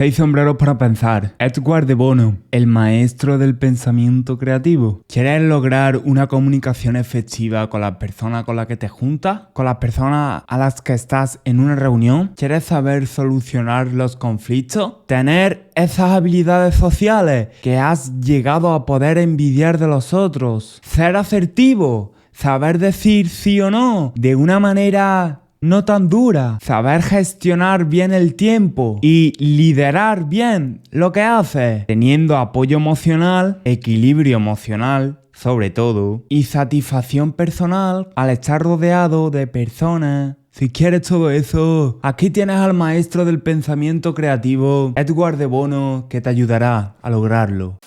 6 sombreros para pensar. Edward de Bono, el maestro del pensamiento creativo. ¿Quieres lograr una comunicación efectiva con las personas con las que te juntas? ¿Con las personas a las que estás en una reunión? ¿Quieres saber solucionar los conflictos? ¿Tener esas habilidades sociales que has llegado a poder envidiar de los otros? ¿Ser asertivo? ¿Saber decir sí o no de una manera no tan dura? ¿Saber gestionar bien el tiempo y liderar bien lo que haces? Teniendo apoyo emocional, equilibrio emocional, sobre todo, y satisfacción personal al estar rodeado de personas. Si quieres todo eso, aquí tienes al maestro del pensamiento creativo, Edward de Bono, que te ayudará a lograrlo.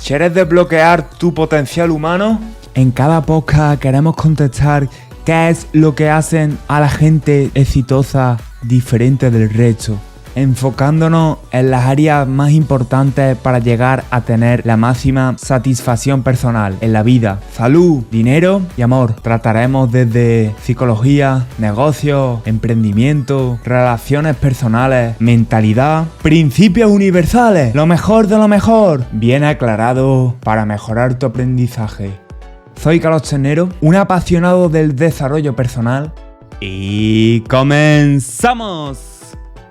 ¿Quieres desbloquear tu potencial humano? En cada podcast queremos contestar qué es lo que hacen a la gente exitosa diferente del resto, enfocándonos en las áreas más importantes para llegar a tener la máxima satisfacción personal en la vida: salud, dinero y amor. Trataremos desde psicología, negocios, emprendimiento, relaciones personales, mentalidad, principios universales, lo mejor de lo mejor, bien aclarado para mejorar tu aprendizaje. Soy Carlos Ternero, un apasionado del desarrollo personal, y ¡comenzamos!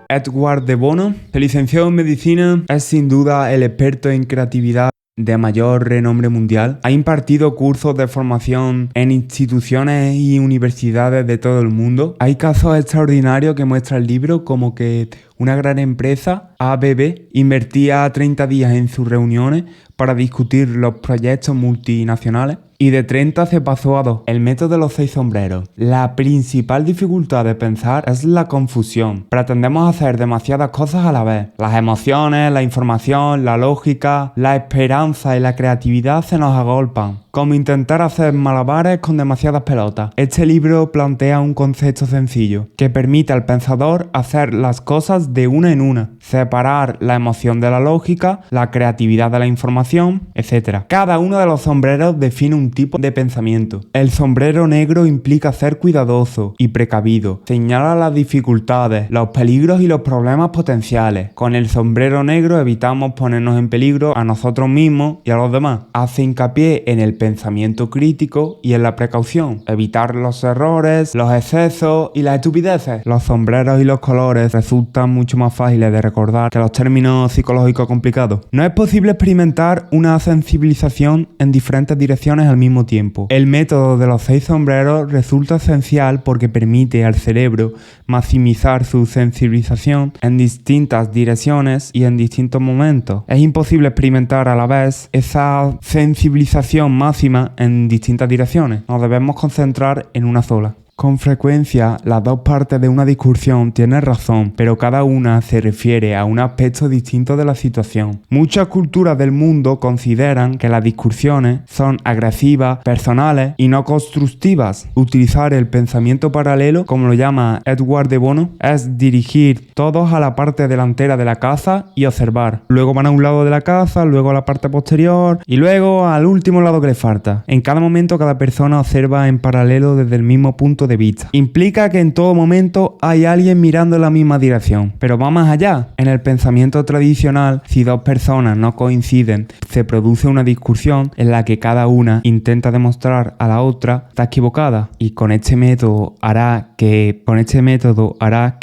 Edward de Bono, se licenció en medicina, es sin duda el experto en creatividad de mayor renombre mundial. Ha impartido cursos de formación en instituciones y universidades de todo el mundo. Hay casos extraordinarios que muestra el libro, como que una gran empresa, ABB, invertía 30 días en sus reuniones para discutir los proyectos multinacionales, y de 30 se pasó a 2. El método de los 6 sombreros. La principal dificultad de pensar es la confusión. Pretendemos hacer demasiadas cosas a la vez. Las emociones, la información, la lógica, la esperanza y la creatividad se nos agolpan, como intentar hacer malabares con demasiadas pelotas. Este libro plantea un concepto sencillo, que permite al pensador hacer las cosas de una en una, separar la emoción de la lógica, la creatividad de la información, etc. Cada uno de los sombreros define un tipo de pensamiento. El sombrero negro implica ser cuidadoso y precavido. Señala las dificultades, los peligros y los problemas potenciales. Con el sombrero negro evitamos ponernos en peligro a nosotros mismos y a los demás. Hace hincapié en el pensamiento crítico y en la precaución. Evitar los errores, los excesos y las estupideces. Los sombreros y los colores resultan mucho más fáciles de recordar que los términos psicológicos complicados. No es posible experimentar una sensibilización en diferentes direcciones al mismo tiempo. El método de los 6 sombreros resulta esencial porque permite al cerebro maximizar su sensibilización en distintas direcciones y en distintos momentos. Es imposible experimentar a la vez esa sensibilización máxima en distintas direcciones. Nos debemos concentrar en una sola. Con frecuencia, las dos partes de una discusión tienen razón, pero cada una se refiere a un aspecto distinto de la situación. Muchas culturas del mundo consideran que las discusiones son agresivas, personales y no constructivas. Utilizar el pensamiento paralelo, como lo llama Edward de Bono, es dirigir todos a la parte delantera de la caza y observar. Luego van a un lado de la caza, luego a la parte posterior y luego al último lado que le falta. En cada momento, cada persona observa en paralelo desde el mismo punto de vista. Implica que en todo momento hay alguien mirando en la misma dirección, pero va más allá. En el pensamiento tradicional, si dos personas no coinciden, se produce una discusión en la que cada una intenta demostrar a la otra está equivocada, y con este método hará que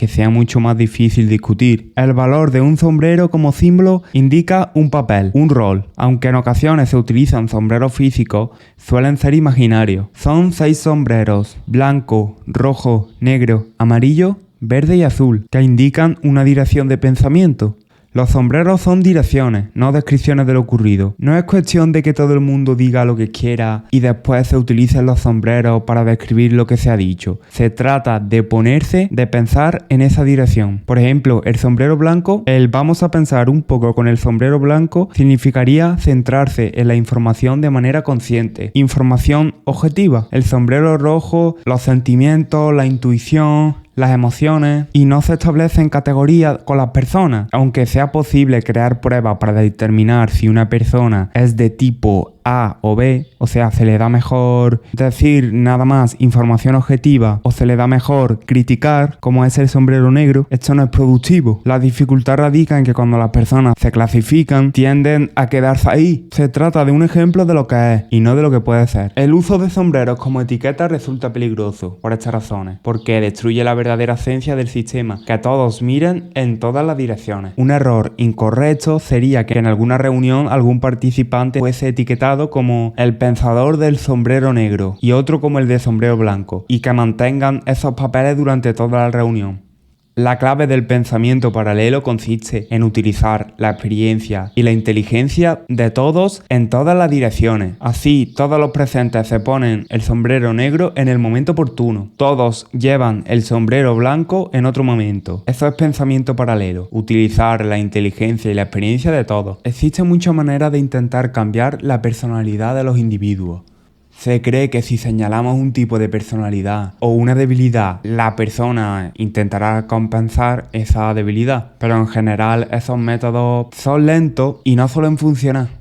sea mucho más difícil discutir. El valor de un sombrero como símbolo indica un papel, un rol. Aunque en ocasiones se utilizan sombreros físicos, suelen ser imaginarios. Son 6 sombreros: blanco, rojo, negro, amarillo, verde y azul, que indican una dirección de pensamiento. Los sombreros son direcciones, no descripciones de lo ocurrido. No es cuestión de que todo el mundo diga lo que quiera y después se utilicen los sombreros para describir lo que se ha dicho. Se trata de pensar en esa dirección. Por ejemplo, el sombrero blanco, vamos a pensar un poco con el sombrero blanco, significaría centrarse en la información de manera consciente. Información objetiva. El sombrero rojo, los sentimientos, la intuición, las emociones, y no se establecen categorías con las personas. Aunque sea posible crear pruebas para determinar si una persona es de tipo A o B, o sea, se le da mejor decir nada más información objetiva o se le da mejor criticar, como es el sombrero negro, esto no es productivo. La dificultad radica en que cuando las personas se clasifican tienden a quedarse ahí. Se trata de un ejemplo de lo que es y no de lo que puede ser. El uso de sombreros como etiqueta resulta peligroso por estas razones, porque destruye la verdadera esencia del sistema, que todos miren en todas las direcciones. Un error incorrecto sería que en alguna reunión algún participante fuese etiquetado como el pensador del sombrero negro y otro como el de sombrero blanco, y que mantengan esos papeles durante toda la reunión. La clave del pensamiento paralelo consiste en utilizar la experiencia y la inteligencia de todos en todas las direcciones. Así, todos los presentes se ponen el sombrero negro en el momento oportuno. Todos llevan el sombrero blanco en otro momento. Eso es pensamiento paralelo. Utilizar la inteligencia y la experiencia de todos. Existen muchas maneras de intentar cambiar la personalidad de los individuos. Se cree que si señalamos un tipo de personalidad o una debilidad, la persona intentará compensar esa debilidad. Pero en general esos métodos son lentos y no suelen funcionar.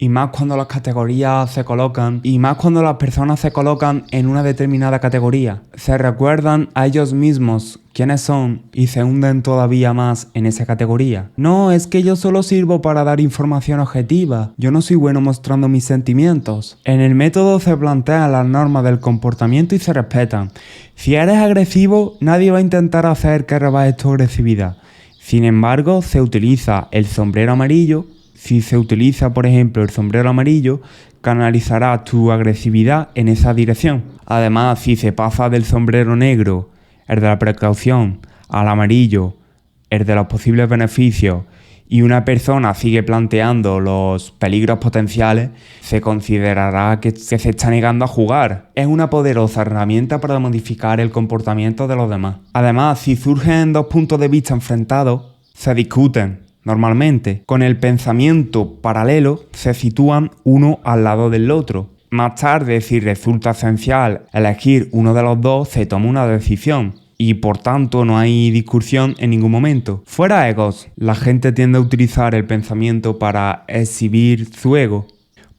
Y más cuando las categorías se colocan, y más cuando las personas se colocan en una determinada categoría. Se recuerdan a ellos mismos quiénes son y se hunden todavía más en esa categoría. No, es que yo solo sirvo para dar información objetiva. Yo no soy bueno mostrando mis sentimientos. En el método se plantean las normas del comportamiento y se respetan. Si eres agresivo, nadie va a intentar hacer que rebajes tu agresividad. Sin embargo, se utiliza el sombrero amarillo. Si se utiliza, por ejemplo, el sombrero amarillo, canalizará tu agresividad en esa dirección. Además, si se pasa del sombrero negro, el de la precaución, al amarillo, el de los posibles beneficios, y una persona sigue planteando los peligros potenciales, se considerará que se está negando a jugar. Es una poderosa herramienta para modificar el comportamiento de los demás. Además, si surgen dos puntos de vista enfrentados, se discuten. Normalmente, con el pensamiento paralelo se sitúan uno al lado del otro. Más tarde, si resulta esencial elegir uno de los dos, se toma una decisión y por tanto no hay discusión en ningún momento. Fuera egos, la gente tiende a utilizar el pensamiento para exhibir su ego,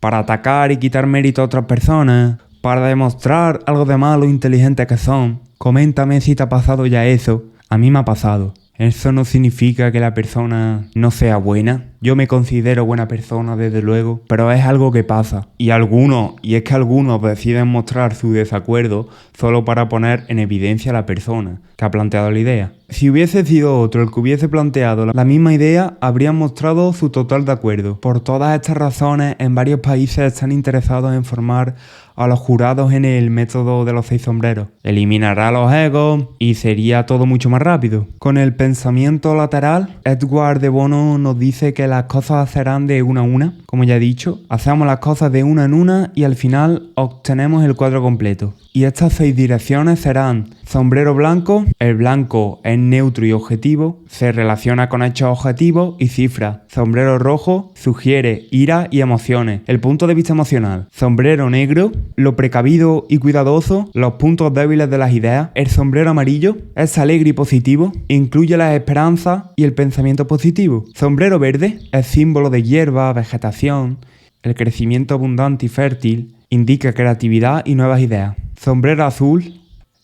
para atacar y quitar mérito a otras personas, para demostrar algo de malo e inteligente que son. Coméntame si te ha pasado ya eso. A mí me ha pasado. Eso no significa que la persona no sea buena. Yo me considero buena persona, desde luego, pero es algo que pasa. Y es que algunos deciden mostrar su desacuerdo solo para poner en evidencia a la persona que ha planteado la idea. Si hubiese sido otro el que hubiese planteado la misma idea, habrían mostrado su total de acuerdo. Por todas estas razones, en varios países están interesados en formar a los jurados en el método de los 6 sombreros. Eliminará los egos y sería todo mucho más rápido. Con el pensamiento lateral, Edward de Bono nos dice que las cosas serán de una a una. Como ya he dicho, hacemos las cosas de una en una y al final obtenemos el cuadro completo. Y estas 6 direcciones serán: sombrero blanco, el blanco es neutro y objetivo, se relaciona con hechos objetivos y cifras. Sombrero rojo sugiere ira y emociones, el punto de vista emocional. Sombrero negro, lo precavido y cuidadoso, los puntos débiles de las ideas. El sombrero amarillo es alegre y positivo, incluye las esperanzas y el pensamiento positivo. Sombrero verde es símbolo de hierba, vegetación, el crecimiento abundante y fértil, indica creatividad y nuevas ideas. Sombrero azul,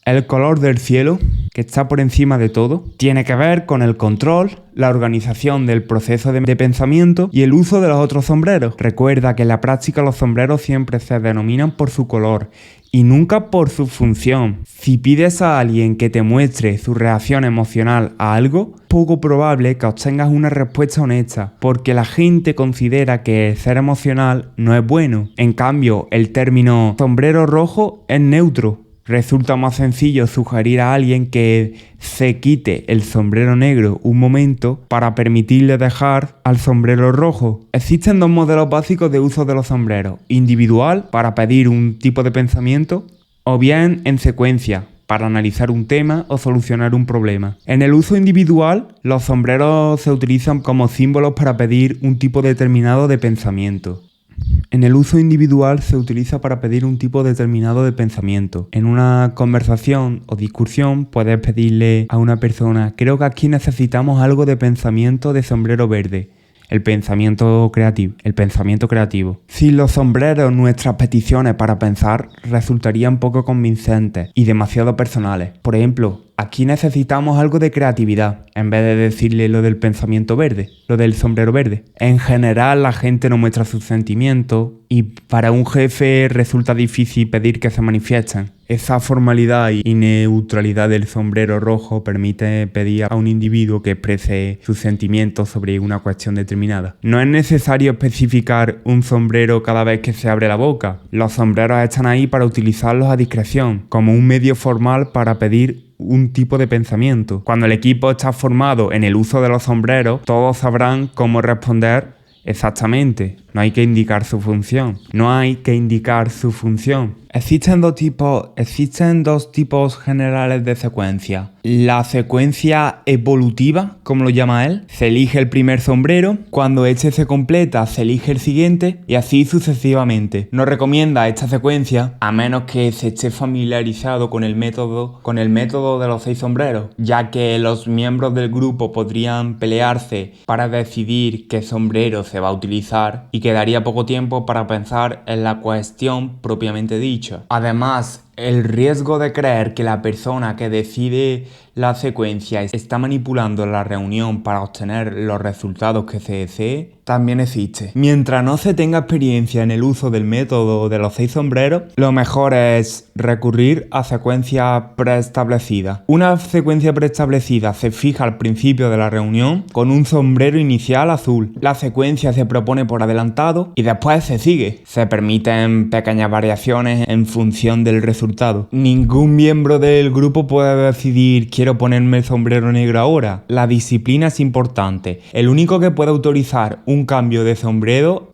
el color del cielo, que está por encima de todo, tiene que ver con el control, la organización del proceso de pensamiento y el uso de los otros sombreros. Recuerda que en la práctica los sombreros siempre se denominan por su color y nunca por su función. Si pides a alguien que te muestre su reacción emocional a algo, poco probable que obtengas una respuesta honesta, porque la gente considera que ser emocional no es bueno. En cambio, el término sombrero rojo es neutro. Resulta más sencillo sugerir a alguien que se quite el sombrero negro un momento para permitirle dejar al sombrero rojo. Existen 2 modelos básicos de uso de los sombreros: individual, para pedir un tipo de pensamiento, o bien en secuencia, para analizar un tema o solucionar un problema. En el uso individual, los sombreros se utilizan como símbolos para pedir un tipo determinado de pensamiento. En el uso individual se utiliza para pedir un tipo determinado de pensamiento. En una conversación o discusión puedes pedirle a una persona: creo que aquí necesitamos algo de pensamiento de sombrero verde. El pensamiento creativo. Sin los sombreros, nuestras peticiones para pensar resultarían poco convincentes y demasiado personales. Por ejemplo, aquí necesitamos algo de creatividad, en vez de decirle lo del pensamiento verde, lo del sombrero verde. En general, la gente no muestra sus sentimientos y para un jefe resulta difícil pedir que se manifiesten. Esa formalidad y neutralidad del sombrero rojo permite pedir a un individuo que exprese sus sentimientos sobre una cuestión determinada. No es necesario especificar un sombrero cada vez que se abre la boca. Los sombreros están ahí para utilizarlos a discreción, como un medio formal para pedir un tipo de pensamiento. Cuando el equipo está formado en el uso de los sombreros, todos sabrán cómo responder exactamente. No hay que indicar su función. Existen dos tipos generales de secuencia. La secuencia evolutiva, como lo llama él, se elige el primer sombrero, cuando este se completa se elige el siguiente y así sucesivamente. No recomienda esta secuencia a menos que se esté familiarizado con el método de los 6 sombreros, ya que los miembros del grupo podrían pelearse para decidir qué sombrero se va a utilizar y quedaría poco tiempo para pensar en la cuestión propiamente dicha. Además, el riesgo de creer que la persona que decide la secuencia está manipulando la reunión para obtener los resultados que se desee también existe. Mientras no se tenga experiencia en el uso del método de los 6 sombreros, lo mejor es recurrir a secuencias preestablecidas. Una secuencia preestablecida se fija al principio de la reunión con un sombrero inicial azul. La secuencia se propone por adelantado y después se sigue. Se permiten pequeñas variaciones en función del resultado. Ningún miembro del grupo puede decidir quiero ponerme el sombrero negro ahora. La disciplina es importante. El único que puede autorizar un cambio de sombrero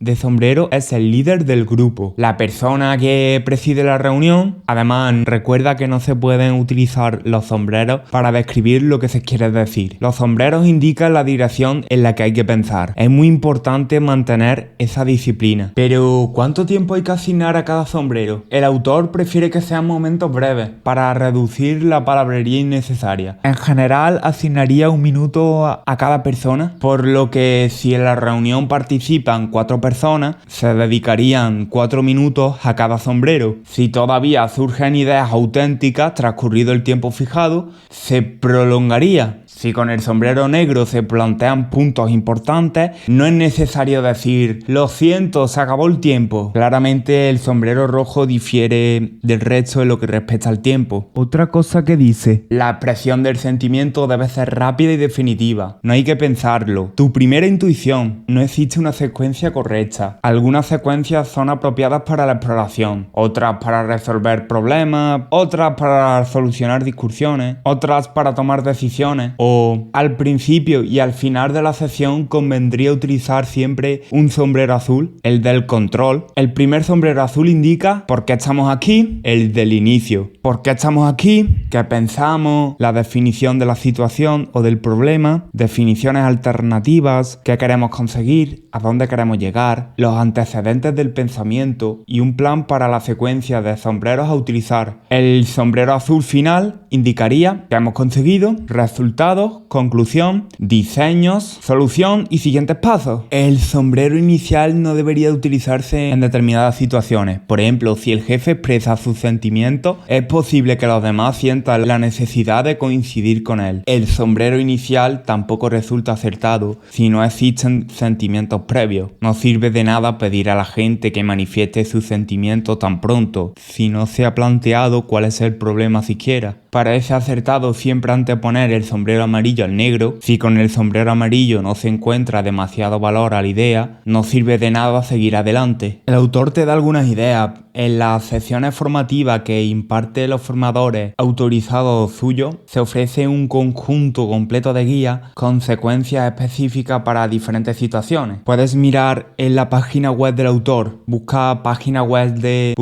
es el líder del grupo. La persona que preside la reunión, además, recuerda que no se pueden utilizar los sombreros para describir lo que se quiere decir. Los sombreros indican la dirección en la que hay que pensar. Es muy importante mantener esa disciplina. Pero, ¿cuánto tiempo hay que asignar a cada sombrero? El autor prefiere que sean momentos breves para reducir la palabrería innecesaria. En general, asignaría 1 minuto a cada persona, por lo que si en la reunión participan 4 personas, se dedicarían 4 minutos a cada sombrero. Si todavía surgen ideas auténticas transcurrido el tiempo fijado, se prolongaría. Si con el sombrero negro se plantean puntos importantes, no es necesario decir lo siento, se acabó el tiempo. Claramente el sombrero rojo difiere del resto en lo que respecta al tiempo. Otra cosa que dice: la expresión del sentimiento debe ser rápida y definitiva. No hay que pensarlo. Tu primera intuición. No existe una secuencia correcta. Algunas secuencias son apropiadas para la exploración, otras para resolver problemas, otras para solucionar discusiones, otras para tomar decisiones. O al principio y al final de la sesión convendría utilizar siempre un sombrero azul, el del control. El primer sombrero azul indica por qué estamos aquí, el del inicio. ¿Por qué estamos aquí? ¿Qué pensamos? La definición de la situación o del problema, definiciones alternativas, qué queremos conseguir, a dónde queremos llegar, los antecedentes del pensamiento y un plan para la secuencia de sombreros a utilizar. El sombrero azul final indicaría que hemos conseguido resultados, conclusión, diseños, solución y siguientes pasos. El sombrero inicial no debería utilizarse en determinadas situaciones. Por ejemplo, si el jefe expresa sus sentimientos, es posible que los demás sientan la necesidad de coincidir con él. El sombrero inicial tampoco resulta acertado si no existen sentimientos previos. No sirve de nada pedir a la gente que manifieste sus sentimientos tan pronto, si no se ha planteado cuál es el problema siquiera. Parece acertado siempre anteponer el sombrero amarillo al negro. Si con el sombrero amarillo no se encuentra demasiado valor a la idea, no sirve de nada seguir adelante. El autor te da algunas ideas. En las sesiones formativas que imparte los formadores autorizados suyos, se ofrece un conjunto completo de guías con secuencias específicas para diferentes situaciones. Puedes mirar en la página web del autor, busca página web de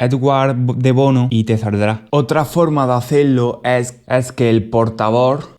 Edward de Bono y te saldrá. Otra forma de hacerlo es que el portavoz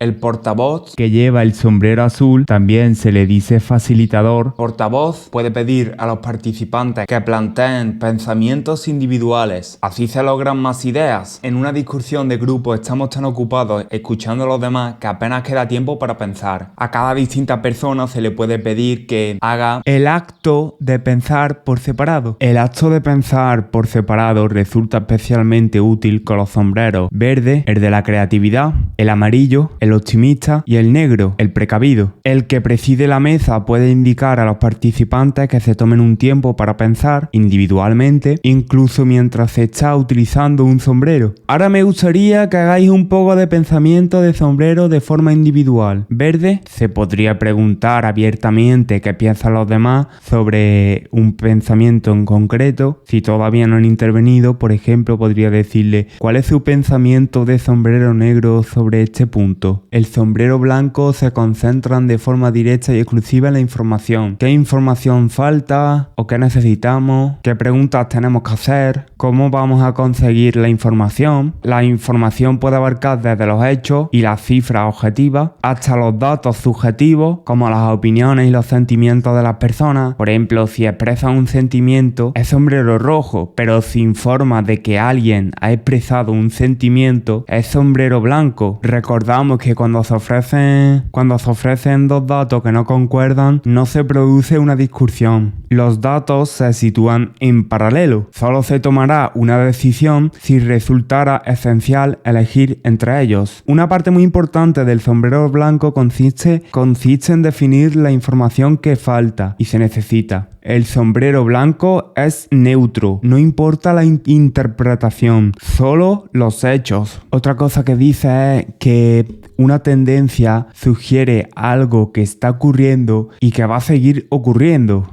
que lleva el sombrero azul, también se le dice facilitador. Portavoz puede pedir a los participantes que planteen poseen pensamientos individuales. Así se logran más ideas. En una discusión de grupo estamos tan ocupados escuchando a los demás que apenas queda tiempo para pensar. A cada distinta persona se le puede pedir que haga el acto de pensar por separado. El acto de pensar por separado resulta especialmente útil con los sombreros verde, el de la creatividad, el amarillo, el optimista y el negro, el precavido. El que preside la mesa puede indicar a los participantes que se tomen un tiempo para pensar individualmente, incluso mientras se está utilizando un sombrero. Ahora me gustaría que hagáis un poco de pensamiento de sombrero de forma individual. Verde, se podría preguntar abiertamente qué piensan los demás sobre un pensamiento en concreto. Si todavía no han intervenido, por ejemplo, podría decirle ¿cuál es su pensamiento de sombrero negro sobre este punto? El sombrero blanco se concentran de forma directa y exclusiva en la información. ¿Qué información falta? ¿O qué necesitamos? ¿Qué preguntas tenemos que hacer? ¿Cómo vamos a conseguir la información? La información puede abarcar desde los hechos y las cifras objetivas hasta los datos subjetivos como las opiniones y los sentimientos de las personas. Por ejemplo, si expresan un sentimiento es sombrero rojo, pero si informa de que alguien ha expresado un sentimiento es sombrero blanco. Recordamos que cuando se ofrecen dos datos que no concuerdan no se produce una discusión. Los datos se sitúan en paralelo. Solo se tomará una decisión si resultara esencial elegir entre ellos. Una parte muy importante del sombrero blanco consiste en definir la información que falta y se necesita. El sombrero blanco es neutro, no importa la interpretación, solo los hechos. Otra cosa que dice es que una tendencia sugiere algo que está ocurriendo y que va a seguir ocurriendo.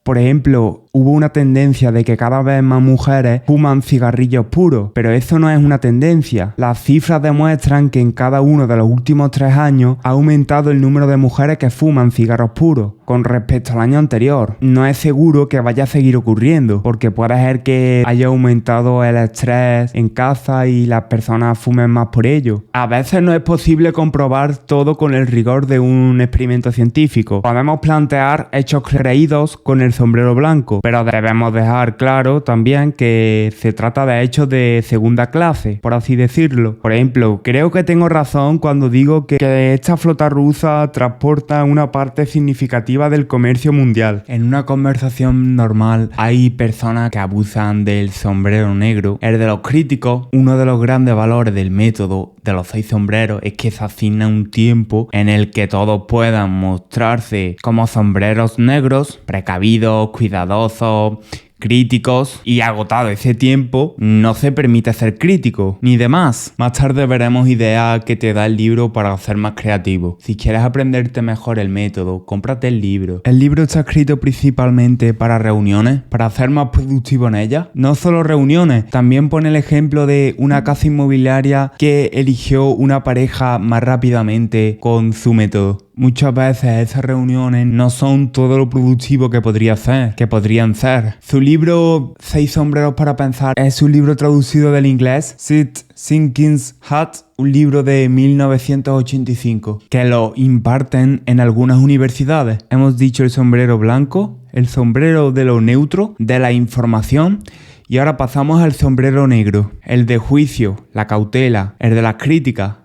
Por ejemplo, hubo una tendencia de que cada vez más mujeres fuman cigarrillos puros, pero eso no es una tendencia. Las cifras demuestran que en cada uno de los últimos 3 años ha aumentado el número de mujeres que fuman cigarros puros con respecto al año anterior. No es seguro que vaya a seguir ocurriendo, porque puede ser que haya aumentado el estrés en casa y las personas fumen más por ello. A veces no es posible comprobar todo con el rigor de un experimento científico. Podemos plantear hechos creídos con el sombrero blanco, pero debemos dejar claro también que se trata de hechos de segunda clase, por así decirlo. Por ejemplo, creo que tengo razón cuando digo que esta flota rusa transporta una parte significativa del comercio mundial. En una conversación normal hay personas que abusan del sombrero negro. El de los críticos, uno de los grandes valores del método de los 6 sombreros es que se asigna un tiempo en el que todos puedan mostrarse como sombreros negros, precavidos, cuidadosos, críticos, y agotado ese tiempo no se permite ser crítico ni demás. Más tarde veremos ideas que te da el libro para ser más creativo. Si quieres aprenderte mejor el método, cómprate el libro. El libro está escrito principalmente para reuniones, para ser más productivo en ellas. No solo reuniones, también pone el ejemplo de una casa inmobiliaria que eligió una pareja más rápidamente con su método. Muchas veces esas reuniones no son todo lo productivo que podrían ser. Su libro 6 sombreros para pensar es un libro traducido del inglés, Sit Thinking's Hat, un libro de 1985, que lo imparten en algunas universidades. Hemos dicho el sombrero blanco, el sombrero de lo neutro, de la información, y ahora pasamos al sombrero negro, el de juicio, la cautela, el de las críticas.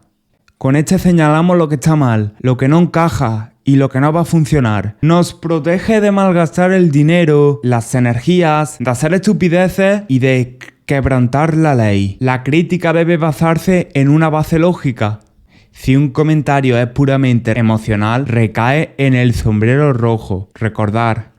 Con este señalamos lo que está mal, lo que no encaja y lo que no va a funcionar. Nos protege de malgastar el dinero, las energías, de hacer estupideces y de quebrantar la ley. La crítica debe basarse en una base lógica. Si un comentario es puramente emocional, recae en el sombrero rojo. Recuerda,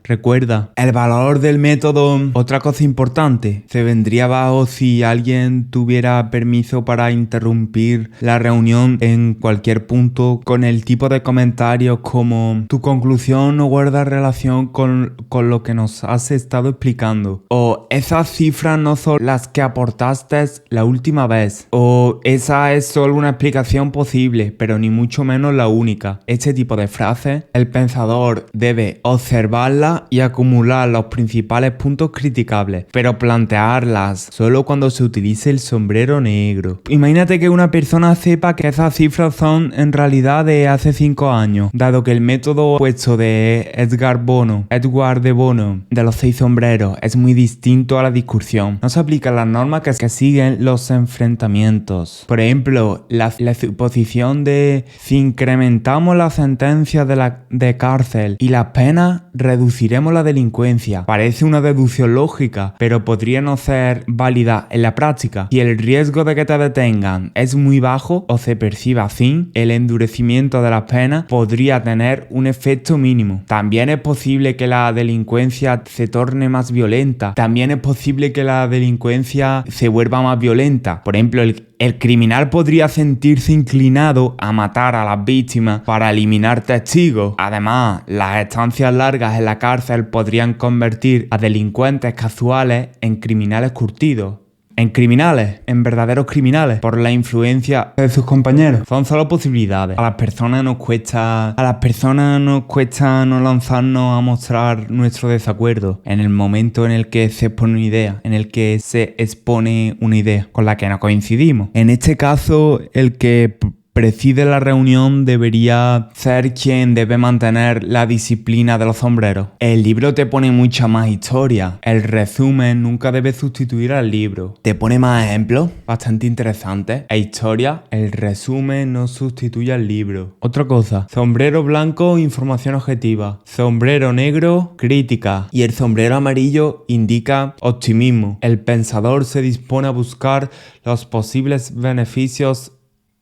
el valor del método. Otra cosa importante, se vendría abajo si alguien tuviera permiso para interrumpir la reunión en cualquier punto con el tipo de comentarios como tu conclusión no guarda relación con lo que nos has estado explicando, o esas cifras no son las que aportaste la última vez, o esa es solo una explicación posible, pero ni mucho menos la única. Este tipo de frases, el pensador debe observarla ideas y acumular los principales puntos criticables, pero plantearlas solo cuando se utilice el sombrero negro. Imagínate que una persona sepa que esas cifras son en realidad de hace 5 años, dado que el método opuesto de Edward de Bono, de los 6 sombreros, es muy distinto a la discusión. No se aplican las normas que siguen los enfrentamientos. Por ejemplo, la suposición de si incrementamos la sentencia de cárcel y las penas, reduciremos la delincuencia. Parece una deducción lógica, pero podría no ser válida en la práctica. Si el riesgo de que te detengan es muy bajo o se percibe así, el endurecimiento de las penas podría tener un efecto mínimo. También es posible que la delincuencia se torne más violenta. También es posible que la delincuencia se vuelva más violenta. Por ejemplo, el criminal podría sentirse inclinado a matar a las víctimas para eliminar testigos. Además, las estancias largas en la cárcel podrían convertir a delincuentes casuales en criminales curtidos. En verdaderos criminales, por la influencia de sus compañeros. Son solo posibilidades. A las personas nos cuesta no lanzarnos a mostrar nuestro desacuerdo en el momento en el que se expone una idea con la que no coincidimos. En este caso, el que preside la reunión debería ser quien debe mantener la disciplina de los sombreros. El libro te pone mucha más historia. El resumen nunca debe sustituir al libro. Te pone más ejemplos bastante interesantes. E historia, el resumen no sustituye al libro. Otra cosa, sombrero blanco, información objetiva. Sombrero negro, crítica. Y el sombrero amarillo indica optimismo. El pensador se dispone a buscar los posibles beneficios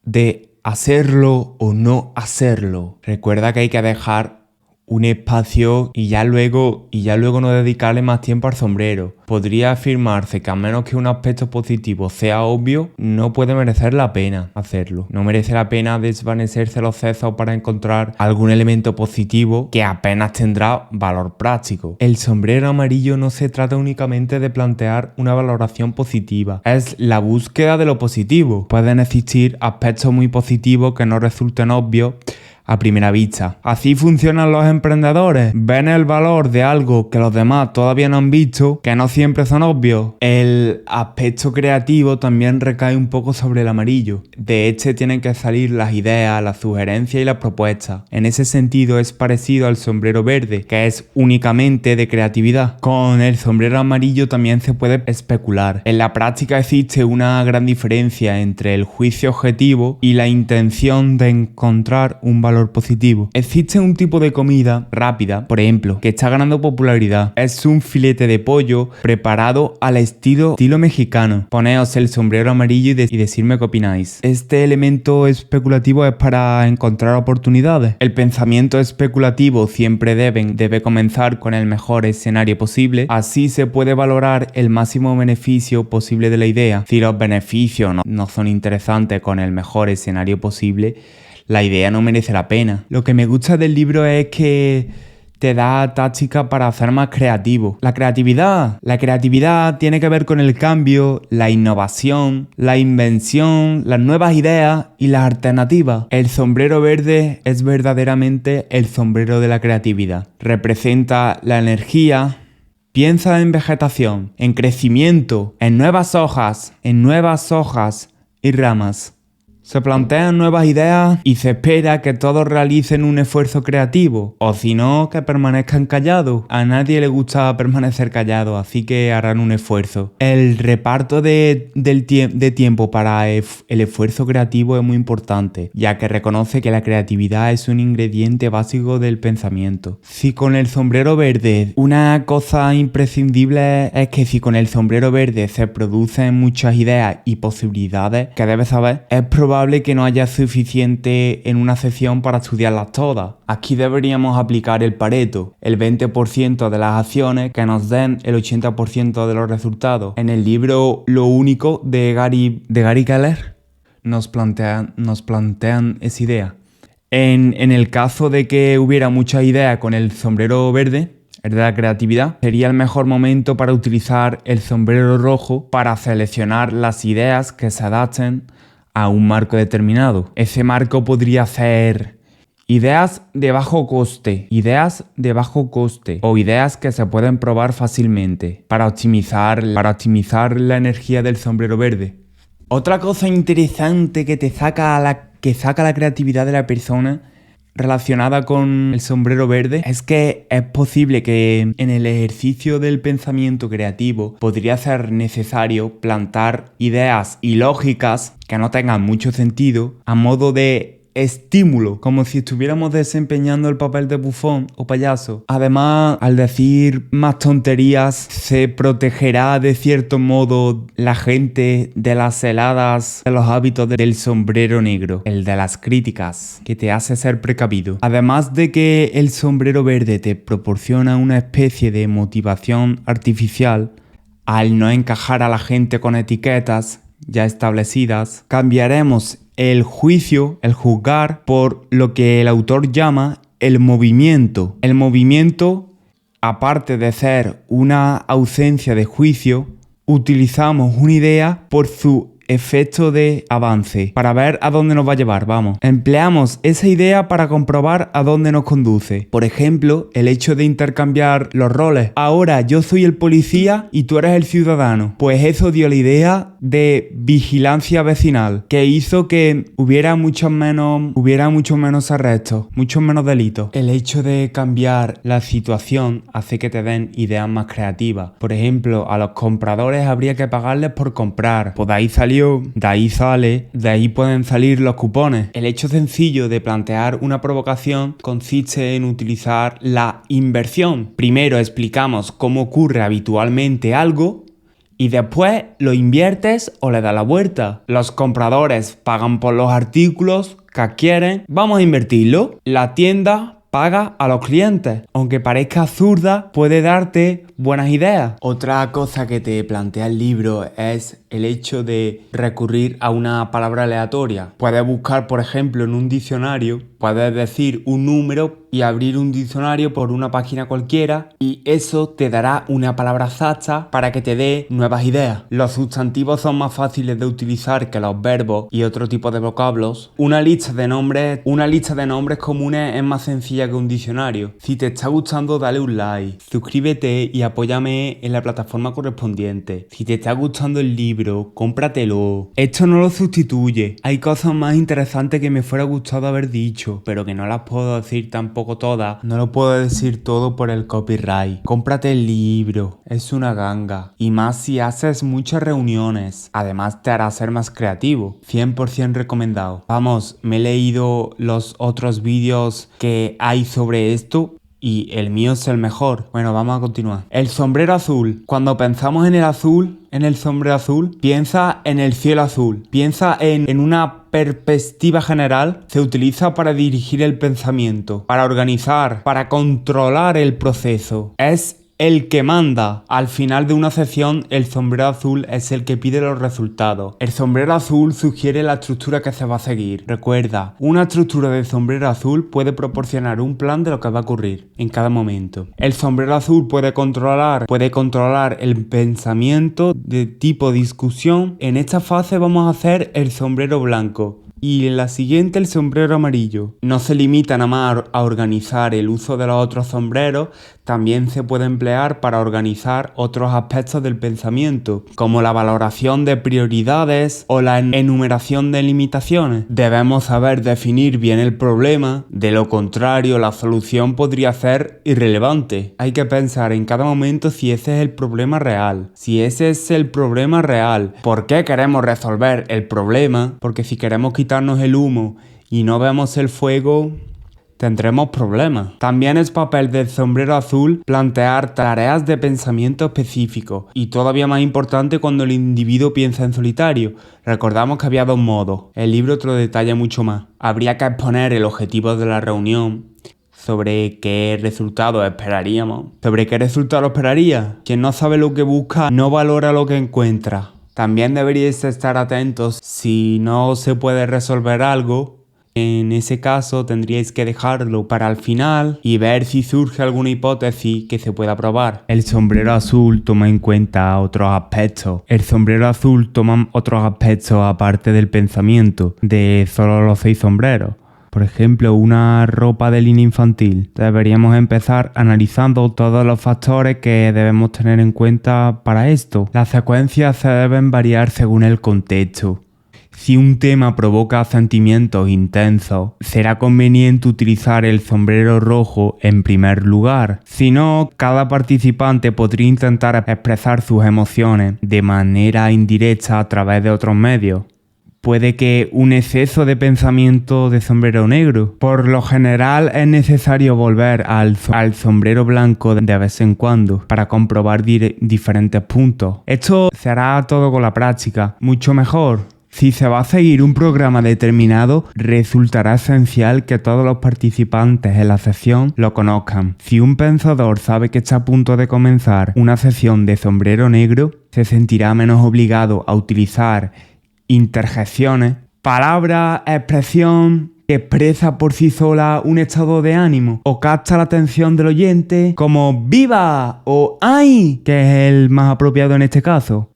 de hacerlo o no hacerlo. Recuerda que hay que dejar un espacio y ya luego no dedicarle más tiempo al sombrero. Podría afirmarse que a menos que un aspecto positivo sea obvio, no puede merecer la pena hacerlo. No merece la pena desvanecerse los sesos para encontrar algún elemento positivo que apenas tendrá valor práctico. El sombrero amarillo no se trata únicamente de plantear una valoración positiva, es la búsqueda de lo positivo. Pueden existir aspectos muy positivos que no resulten obvios a primera vista. Así funcionan los emprendedores. Ven el valor de algo que los demás todavía no han visto, que no siempre son obvios. El aspecto creativo también recae un poco sobre el amarillo. De este tienen que salir las ideas, las sugerencias y las propuestas. En ese sentido es parecido al sombrero verde, que es únicamente de creatividad. Con el sombrero amarillo también se puede especular. En la práctica existe una gran diferencia entre el juicio objetivo y la intención de encontrar un valor positivo. Existe un tipo de comida rápida, por ejemplo, que está ganando popularidad. Es un filete de pollo preparado al estilo mexicano. Poneos el sombrero amarillo y decirme qué opináis. Este elemento especulativo es para encontrar oportunidades. El pensamiento especulativo siempre debe comenzar con el mejor escenario posible. Así se puede valorar el máximo beneficio posible de la idea. Si los beneficios no son interesantes con el mejor escenario posible, la idea no merece la pena. Lo que me gusta del libro es que te da táctica para hacer más creativo. La creatividad tiene que ver con el cambio, la innovación, la invención, las nuevas ideas y las alternativas. El sombrero verde es verdaderamente el sombrero de la creatividad. Representa la energía. Piensa en vegetación, en crecimiento, en nuevas hojas y ramas. Se plantean nuevas ideas y se espera que todos realicen un esfuerzo creativo, o si no, que permanezcan callados. A nadie le gusta permanecer callado, así que harán un esfuerzo. El reparto de tiempo para el esfuerzo creativo es muy importante, ya que reconoce que la creatividad es un ingrediente básico del pensamiento. Si con el sombrero verde, una cosa imprescindible es que si con el sombrero verde se producen muchas ideas y posibilidades que debes saber, es probable que no haya suficiente en una sesión para estudiarlas todas. Aquí deberíamos aplicar el Pareto, el 20% de las acciones que nos den el 80% de los resultados. En el libro Lo Único de Gary Keller nos plantean esa idea. En el caso de que hubiera muchas ideas con el sombrero verde, el de la creatividad, sería el mejor momento para utilizar el sombrero rojo para seleccionar las ideas que se adapten a un marco determinado. Ese marco podría ser Ideas de bajo coste o ideas que se pueden probar fácilmente para optimizar la energía del sombrero verde. Otra cosa interesante que saca la creatividad de la persona relacionada con el sombrero verde es que es posible que en el ejercicio del pensamiento creativo podría ser necesario plantar ideas ilógicas que no tengan mucho sentido a modo de estímulo, como si estuviéramos desempeñando el papel de bufón o payaso. Además, al decir más tonterías, se protegerá de cierto modo la gente de las heladas, de los hábitos del sombrero negro, el de las críticas, que te hace ser precavido. Además de que el sombrero verde te proporciona una especie de motivación artificial, al no encajar a la gente con etiquetas ya establecidas, cambiaremos el juicio, el juzgar, por lo que el autor llama el movimiento. El movimiento, aparte de ser una ausencia de juicio, utilizamos una idea por su efecto de avance, para ver a dónde nos va a llevar, vamos. Empleamos esa idea para comprobar a dónde nos conduce. Por ejemplo, el hecho de intercambiar los roles. Ahora yo soy el policía y tú eres el ciudadano. Pues eso dio la idea de vigilancia vecinal, que hizo que hubiera mucho menos arrestos, muchos menos delitos. El hecho de cambiar la situación hace que te den ideas más creativas. Por ejemplo, a los compradores habría que pagarles por comprar. Pues de ahí pueden salir los cupones. El hecho sencillo de plantear una provocación consiste en utilizar la inversión. Primero explicamos cómo ocurre habitualmente algo y después lo inviertes o le das la vuelta. Los compradores pagan por los artículos que adquieren. Vamos a invertirlo. La tienda paga a los clientes. Aunque parezca absurda, puede darte buenas ideas. Otra cosa que te plantea el libro es el hecho de recurrir a una palabra aleatoria. Puedes buscar, por ejemplo, en un diccionario, puedes decir un número y abrir un diccionario por una página cualquiera y eso te dará una palabra exacta para que te dé nuevas ideas. Los sustantivos son más fáciles de utilizar que los verbos y otro tipo de vocablos. Una lista de nombres comunes es más sencilla que un diccionario. Si te está gustando, dale un like, suscríbete y apóyame en la plataforma correspondiente. Si te está gustando el libro, cómpratelo. Esto no lo sustituye. Hay cosas más interesantes que me fuera gustado haber dicho, pero que no las puedo decir tampoco todas. No lo puedo decir todo por el copyright. Cómprate el libro. Es una ganga. Y más si haces muchas reuniones. Además te hará ser más creativo. 100% recomendado. Vamos, me he leído los otros vídeos que hay sobre esto y el mío es el mejor. Bueno, vamos a continuar. El sombrero azul. Cuando pensamos en el sombrero azul, piensa en el cielo azul. Piensa en una perspectiva general. Se utiliza para dirigir el pensamiento, para organizar, para controlar el proceso. Es el que manda. Al final de una sesión, el sombrero azul es el que pide los resultados. El sombrero azul sugiere la estructura que se va a seguir. Recuerda, una estructura de sombrero azul puede proporcionar un plan de lo que va a ocurrir en cada momento. El sombrero azul puede controlar el pensamiento de tipo discusión. En esta fase vamos a hacer el sombrero blanco. Y en la siguiente el sombrero amarillo. No se limita nada más a organizar el uso de los otros sombreros, también se puede emplear para organizar otros aspectos del pensamiento, como la valoración de prioridades o la enumeración de limitaciones. Debemos saber definir bien el problema, de lo contrario la solución podría ser irrelevante. Hay que pensar en cada momento si ese es el problema real. Si ese es el problema real, ¿por qué queremos resolver el problema? Porque si queremos quitarnos el humo y no vemos el fuego, tendremos problemas. También es papel del sombrero azul plantear tareas de pensamiento específico y todavía más importante cuando el individuo piensa en solitario. Recordamos que había dos modos. El libro te lo detalla mucho más. Habría que exponer el objetivo de la reunión, sobre qué resultado esperaríamos. ¿Sobre qué resultado esperaría? Quien no sabe lo que busca no valora lo que encuentra. También deberíais estar atentos si no se puede resolver algo. En ese caso tendríais que dejarlo para el final y ver si surge alguna hipótesis que se pueda probar. El sombrero azul toma en cuenta otros aspectos. El sombrero azul toma otros aspectos aparte del pensamiento de solo los 6 sombreros. Por ejemplo, una ropa de línea infantil. Deberíamos empezar analizando todos los factores que debemos tener en cuenta para esto. Las secuencias se deben variar según el contexto. Si un tema provoca sentimientos intensos, será conveniente utilizar el sombrero rojo en primer lugar. Si no, cada participante podría intentar expresar sus emociones de manera indirecta a través de otros medios. Puede que un exceso de pensamiento de sombrero negro. Por lo general es necesario volver al sombrero blanco de vez en cuando para comprobar diferentes puntos. Esto se hará todo con la práctica, mucho mejor. Si se va a seguir un programa determinado, resultará esencial que todos los participantes en la sesión lo conozcan. Si un pensador sabe que está a punto de comenzar una sesión de sombrero negro, se sentirá menos obligado a utilizar interjecciones, palabra, expresión que expresa por sí sola un estado de ánimo o capta la atención del oyente como ¡viva! O ¡ay! Que es el más apropiado en este caso.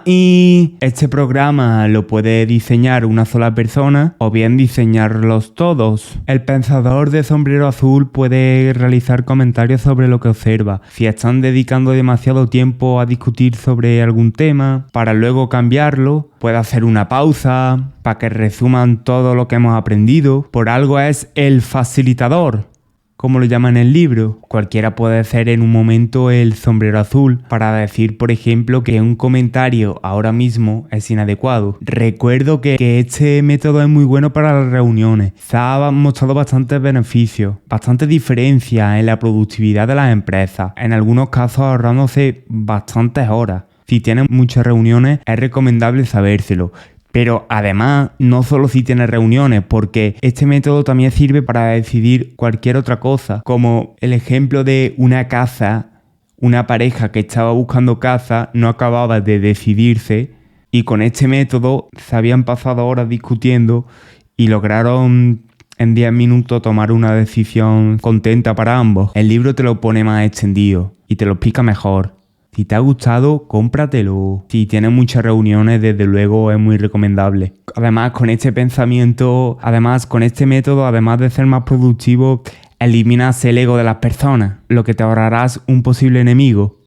Y este programa lo puede diseñar una sola persona o bien diseñarlos todos. El pensador de sombrero azul puede realizar comentarios sobre lo que observa. Si están dedicando demasiado tiempo a discutir sobre algún tema para luego cambiarlo, puede hacer una pausa para que resuman todo lo que hemos aprendido. Por algo es el facilitador, como lo llaman en el libro. Cualquiera puede hacer en un momento el sombrero azul para decir, por ejemplo, que un comentario ahora mismo es inadecuado. Recuerdo que este método es muy bueno para las reuniones. Se ha mostrado bastantes beneficios, bastante diferencia en la productividad de las empresas, en algunos casos ahorrándose bastantes horas. Si tienen muchas reuniones, es recomendable sabérselo. Pero además, no solo si tienes reuniones, porque este método también sirve para decidir cualquier otra cosa, como el ejemplo de una casa, una pareja que estaba buscando casa, no acababa de decidirse, y con este método se habían pasado horas discutiendo y lograron en 10 minutos tomar una decisión contenta para ambos. El libro te lo pone más extendido y te lo explica mejor. Si te ha gustado, cómpratelo. Si tienes muchas reuniones, desde luego es muy recomendable. Además, con este método, además de ser más productivo, eliminas el ego de las personas, lo que te ahorrarás un posible enemigo.